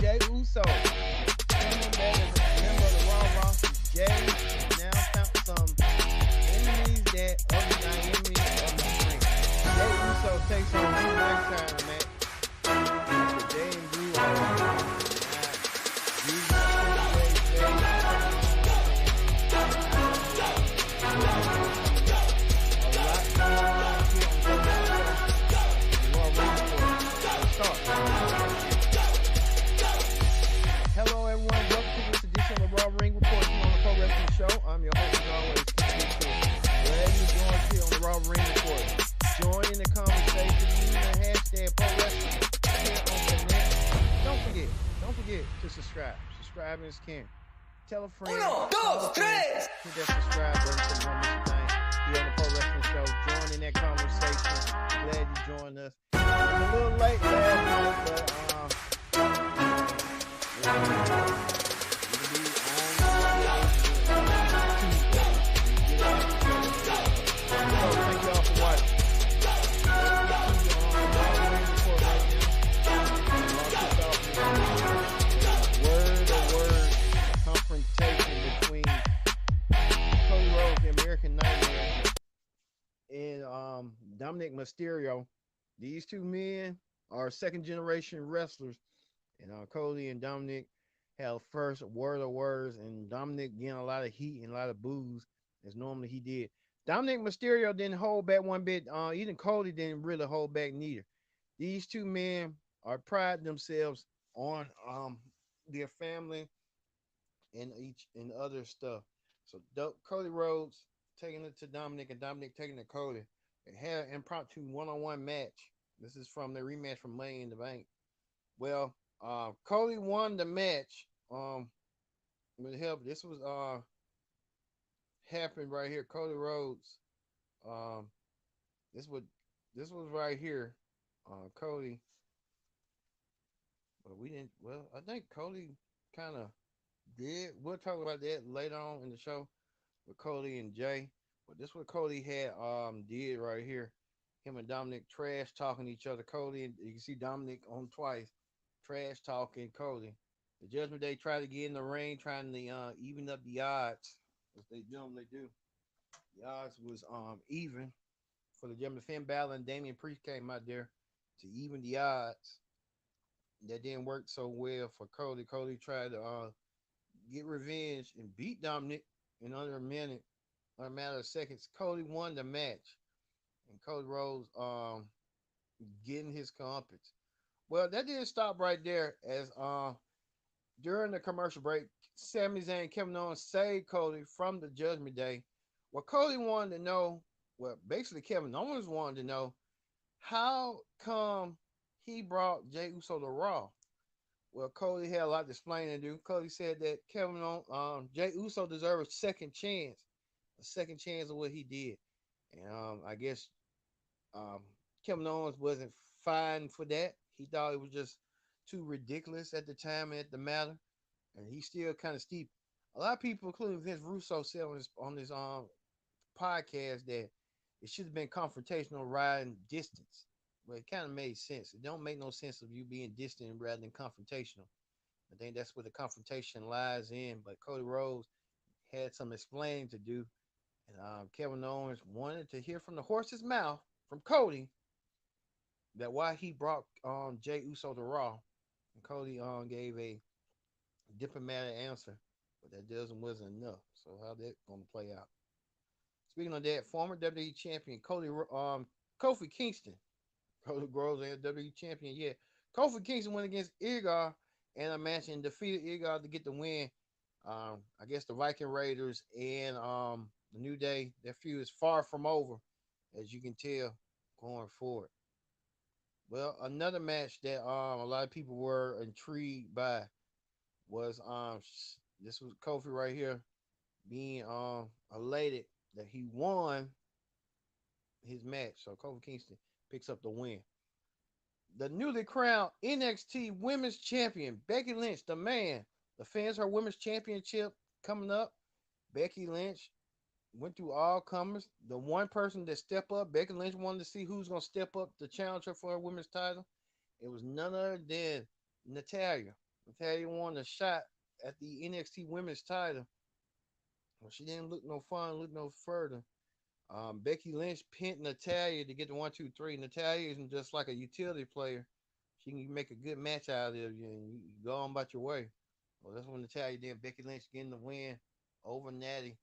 Jey Uso coming back as a member of the Raw roster. Jey now found some enemies that other than enemies of the ring. Jey Uso takes on Drew McIntyre match. After Jey and Drew are Hello, everyone. Welcome to this edition of the Raw Ring Report here on the Pro Wrestling Show. I'm your host, as always, glad you joined here on the Raw Ring Report. Join in the conversation using the hashtag Pro Wrestling here on the net. Don't forget to subscribe. Subscribing is king. Tell a friend. Uno, dos, tres. Hit that subscribe button so you don't miss a thing here on the Pro Wrestling Show. Join in that conversation. Glad you joined us. It was a little late last night, but thank y'all for watching. Word confrontation between Cody Rhodes, the American Nightmare, and Dominic Mysterio. These two men are second generation wrestlers, and Cody and Dominic have first word of words, and Dominic getting a lot of heat and a lot of boos as normally he did. Dominic Mysterio didn't hold back one bit. Even Cody didn't really hold back neither. These two men are pride themselves on their family and other stuff. So Cody Rhodes taking it to Dominic and Dominic taking it to Cody. They had an impromptu one-on-one match. This is from the rematch from Money in the Bank. Well, Cody won the match. With help. This was happened right here. Cody Rhodes. This was right here. Cody. But we didn't. Well, I think Cody kind of did. We'll talk about that later on in the show with Cody and Jey. But this is what Cody had did right here. Him and Dominic trash talking each other. Cody, and you can see Dominic on twice trash talking Cody. The Judgment Day tried to get in the ring, trying to even up the odds, as they normally do. The odds was even for the Judgment Finn Balor and Damian Priest came out there to even the odds. That didn't work so well for Cody. Cody tried to get revenge and beat Dominic in under a minute, or a matter of seconds. Cody won the match, and Cody Rhodes getting his comeuppance. Well, that didn't stop right there, as during the commercial break, Sami Zayn and Kevin Owens saved Cody from the Judgment Day. What Cody wanted to know, well, basically Kevin Owens wanted to know, how come he brought Jey Uso to Raw? Well, Cody had a lot to explain to do. Cody said that Jey Uso deserved a second chance of what he did. And I guess Kevin Owens wasn't fine for that. He thought it was just too ridiculous at the time and at the matter. And he's still kind of steep. A lot of people, including Vince Russo, said on this podcast that it should have been confrontational riding distance. Well, it kind of made sense. It don't make no sense of you being distant rather than confrontational. I think that's where the confrontation lies in. But Cody Rhodes had some explaining to do. And Kevin Owens wanted to hear from the horse's mouth from Cody that why he brought Jey Uso to Raw. And Cody gave a diplomatic answer, but that wasn't enough. So how that gonna play out? Speaking of that, former WWE champion Kofi Kingston. Cody Rhodes and WWE champion. Yeah. Kofi Kingston went against Igor in a match and defeated Igor to get the win. I guess the Viking Raiders and the New Day, their feud is far from over, as you can tell, going forward. Well, another match that a lot of people were intrigued by was this was Kofi right here being elated that he won his match. So Kofi Kingston picks up the win. The newly crowned NXT Women's Champion, Becky Lynch, the man, defends her Women's Championship coming up. Becky Lynch went through all comers. The one person that stepped up, Becky Lynch wanted to see who's going to step up to challenge her for her women's title. It was none other than Natalya. Natalya won a shot at the NXT Women's title. Well, she didn't look no fun, look no further. Becky Lynch pinned Natalya to get the 1, 2, 3. Natalya isn't just like a utility player. She can make a good match out of you and you go on about your way. Well, that's when Natalya did. Becky Lynch getting the win over Natty,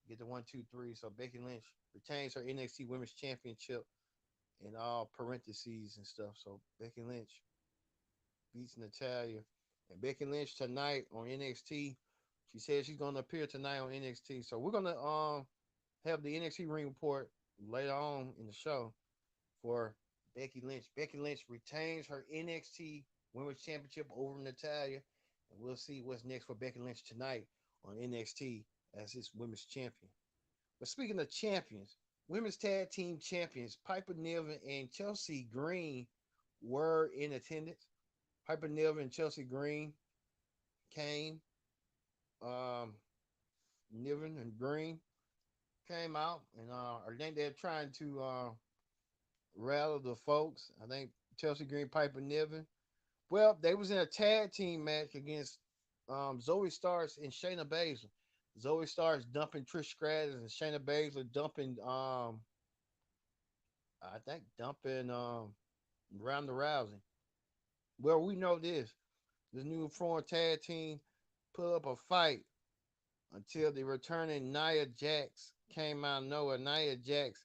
get the 1, 2, 3. So Becky Lynch retains her NXT Women's Championship in all parentheses and stuff. So Becky Lynch beats Natalya. And Becky Lynch tonight on NXT. She says she's gonna appear tonight on NXT. So we're gonna have the NXT ring report later on in the show for Becky Lynch. Becky Lynch retains her NXT Women's Championship over Natalya. And we'll see what's next for Becky Lynch tonight on NXT as this women's champion. But speaking of champions, women's tag team champions Piper Niven and Chelsea Green were in attendance. Piper Niven and Chelsea Green came. Um, Niven and Green came out, and I think they're trying to rally the folks. I think Chelsea Green, Piper Niven. Well, they was in a tag team match against Zoe Starks and Shayna Baszler. Zoe Starks dumping Trish Stratus and Shayna Baszler dumping I think dumping Ronda Rousey. Well, we know this new foreign tag team put up a fight until the returning Nia Jax came out of nowhere. Nia Jax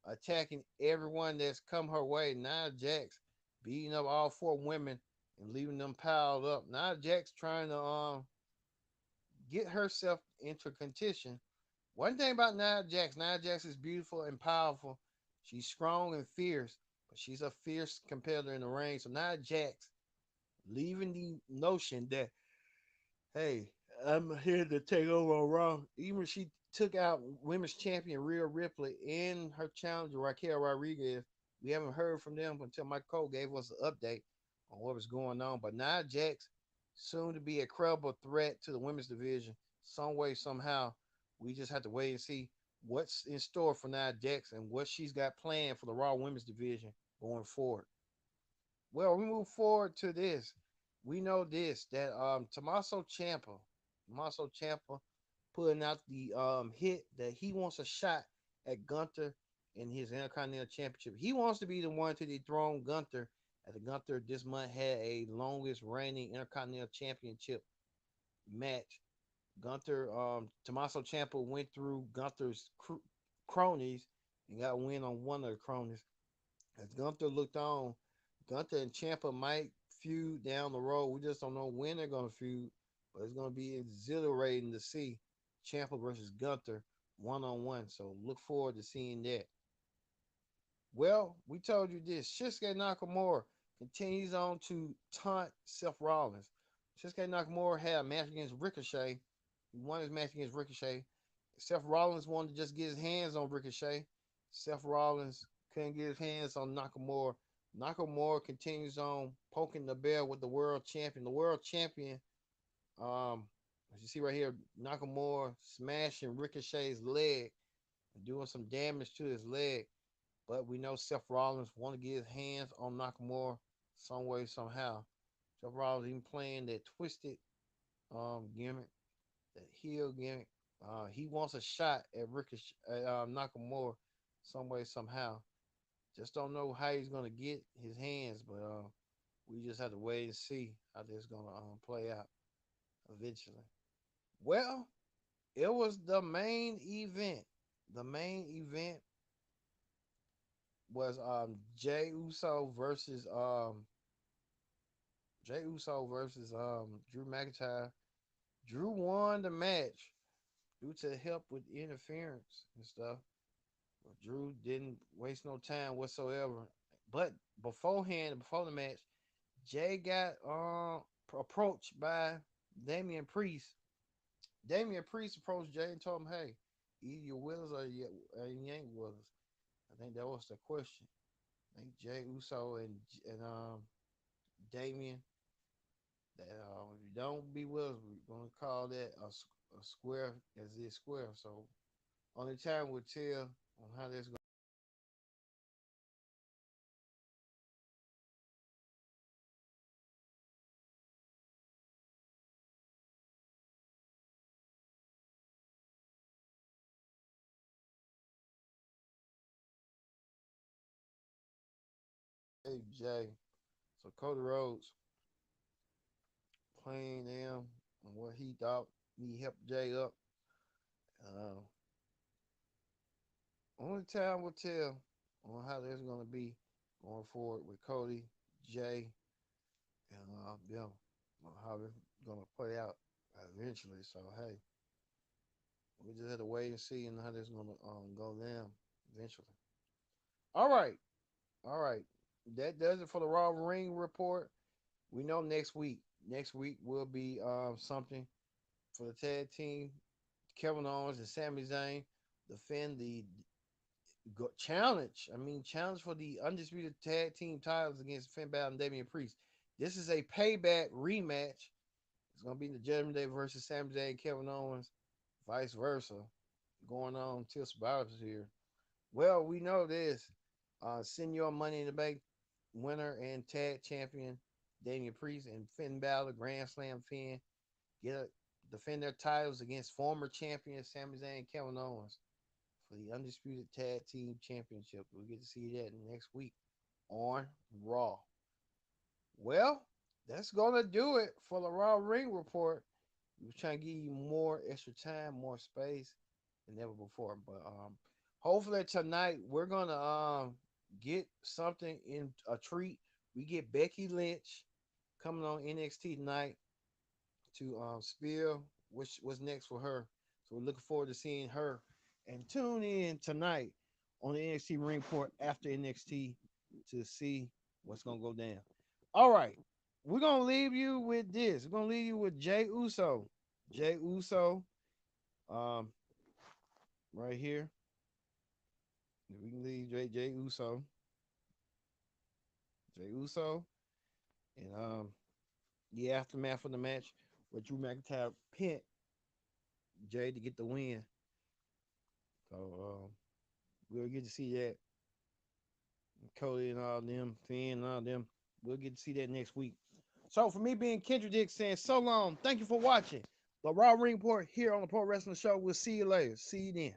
attacking everyone that's come her way. Nia Jax beating up all four women and leaving them piled up. Nia Jax trying to get herself into contention. One thing about Nia Jax is beautiful and powerful. She's strong and fierce, but she's a fierce competitor in the ring. So Nia Jax leaving the notion that, hey, I'm here to take over on Raw. Even she took out women's champion Rhea Ripley and her challenger Raquel Rodriguez. We haven't heard from them until Mike Cole gave us an update on what was going on. But Nia Jax, soon to be a credible threat to the women's division, some way, somehow. We just have to wait and see what's in store for Nia Jax and what she's got planned for the Raw women's division going forward. Well, we move forward to this. We know this that Tommaso Ciampa putting out the hit that he wants a shot at Gunther in his Intercontinental Championship. He wants to be the one to dethrone Gunther, as Gunther this month had a longest reigning Intercontinental Championship match. Gunther, Tommaso Ciampa went through Gunther's cronies and got a win on one of the cronies. As Gunther looked on, Gunther and Ciampa might feud down the road. We just don't know when they're going to feud, but it's going to be exhilarating to see Ciampa versus Gunther 1-on-1. So look forward to seeing that. Well, we told you this. Shinsuke Nakamura continues on to taunt Seth Rollins. Shinsuke Nakamura had a match against Ricochet. He won his match against Ricochet. Seth Rollins wanted to just get his hands on Ricochet. Seth Rollins couldn't get his hands on Nakamura. Nakamura continues on poking the bear with the world champion. The world champion, as you see right here, Nakamura smashing Ricochet's leg and doing some damage to his leg. But we know Seth Rollins want to get his hands on Nakamura some way, somehow. Seth Rollins even playing that twisted gimmick, that heel gimmick. He wants a shot at Nakamura some way, somehow. Just don't know how he's gonna get his hands, but we just have to wait and see how this is gonna play out eventually. Well, it was the main event. The main event was Jey Uso versus Drew McIntyre. Drew won the match due to help with interference and stuff. But Drew didn't waste no time whatsoever. But beforehand, before the match, Jay got approached by Damian Priest. Damian Priest approached Jay and told him, "Hey, either you're with us or you ain't with us." I think that was the question. I think Jay Uso and Damian that if you don't be with us, we're gonna call that a square as is square. So only time will tell on how that's going. Hey Jay. So Cody Rhodes playing them and what he thought he helped Jay up. Uh, only time will tell on how that's gonna be going forward with Cody, Jay, and them. How it's gonna play out eventually. So hey, we just have to wait and see and how this gonna go down eventually. All right, all right. That does it for the Raw Ring report. We know next week. Next week will be something for the tag team. Kevin Owens and Sami Zayn defend the challenge. I mean, challenge for the undisputed tag team titles against Finn Balor and Damian Priest. This is a payback rematch. It's gonna be the Judgment Day versus Sami Zayn and Kevin Owens, vice versa, going on till Survivor's here. Well, we know this. Send your Money in the Bank winner and tag champion Damian Priest and Finn Balor, Grand Slam Finn, defend their titles against former champions Sami Zayn and Kevin Owens for the undisputed tag team championship. We'll get to see that next week on Raw. Well, that's gonna do it for the Raw Ring Report. We were trying to give you more extra time, more space than ever before. But hopefully tonight we're gonna get something in a treat. We get Becky Lynch coming on NXT tonight to spill what's next for her. So we're looking forward to seeing her. And tune in tonight on the NXT Ring Report after NXT to see what's gonna go down. All right. We're gonna leave you with this. We're gonna leave you with Jey Uso. Jey Uso. Um, right here. We can leave Jey Uso. Jey Uso. And the aftermath of the match where Drew McIntyre pinned Jay to get the win. So we'll get to see that. Cody and all them, Finn and all them. We'll get to see that next week. So for me being Kendrick Dick saying so long, thank you for watching the Raw Ring Report here on the Pro Wrestling Show. We'll see you later. See you then.